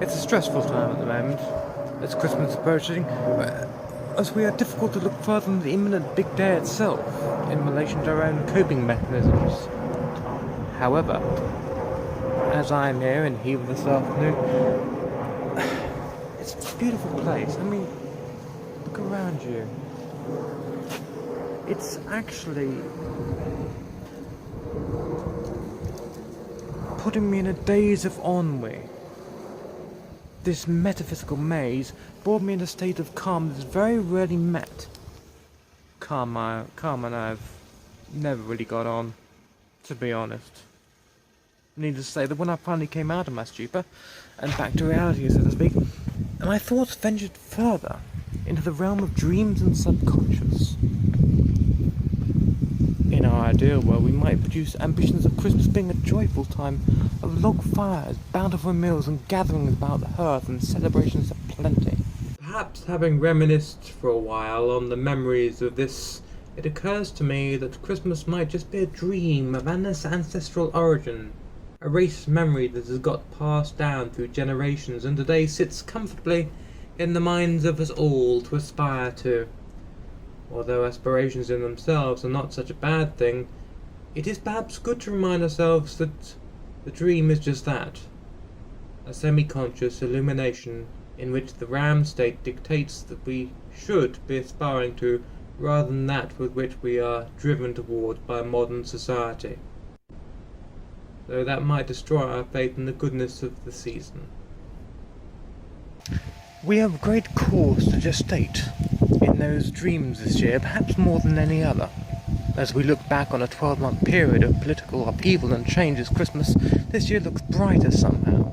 It's a stressful time at the moment, as Christmas is approaching, as we are difficult to look further than the imminent big day itself, in relation to our own coping mechanisms. However, as I am here in Hever this afternoon, it's a beautiful place. I mean, look around you. It's actually putting me in a daze of ennui. This metaphysical maze brought me in a state of calm that is very rarely met. Calm and I've never really got on, to be honest. Needless to say that when I finally came out of my stupor, and back to reality, so to speak, my thoughts ventured further into the realm of dreams and subconscious. In our ideal world, we might produce ambitions of Christmas being a joyful time of log fires, bountiful meals, and gatherings about the hearth and celebrations of plenty. Perhaps having reminisced for a while on the memories of this, it occurs to me that Christmas might just be a dream of an ancestral origin, a race memory that has got passed down through generations and today sits comfortably in the minds of us all to aspire to. Although aspirations in themselves are not such a bad thing, it is perhaps good to remind ourselves that the dream is just that, a semi-conscious illumination in which the REM state dictates that we should be aspiring to, rather than that with which we are driven toward by modern society. Though that might destroy our faith in the goodness of the season. We have great cause to gestate in those dreams this year, perhaps more than any other. As we look back on a 12-month period of political upheaval and change as Christmas, this year looks brighter somehow.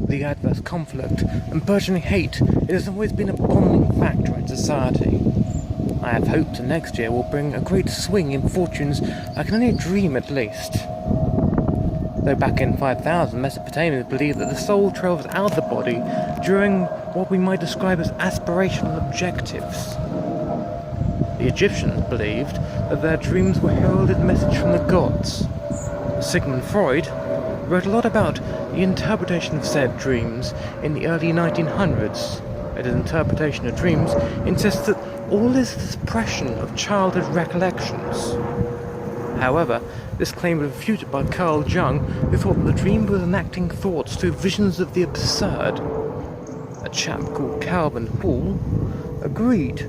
The adverse conflict and burgeoning hate, it has always been a bonding factor in society. I have hopes that next year will bring a great swing in fortunes I can only dream at least. Though back in 5000, Mesopotamians believed that the soul travels out of the body during what we might describe as aspirational objectives. The Egyptians believed that their dreams were heralded message from the gods. Sigmund Freud wrote a lot about the interpretation of said dreams in the early 1900s, and his interpretation of dreams insists that all is the suppression of childhood recollections. However, this claim was refuted by Carl Jung, who thought that the dream was enacting thoughts through visions of the absurd. A chap called Calvin Hall agreed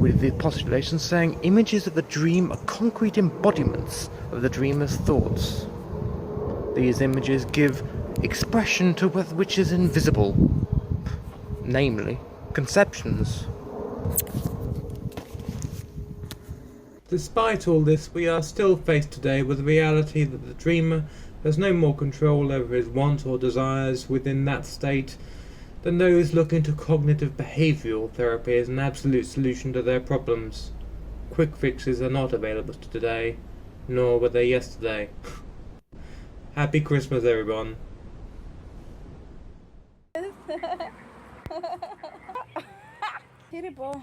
with the postulation, saying images of the dream are concrete embodiments of the dreamer's thoughts. These images give expression to which is invisible, namely, conceptions. Despite all this, we are still faced today with the reality that the dreamer has no more control over his wants or desires within that state than those looking to cognitive behavioural therapy as an absolute solution to their problems. Quick fixes are not available today, nor were they yesterday. Happy Christmas, everyone. Beautiful.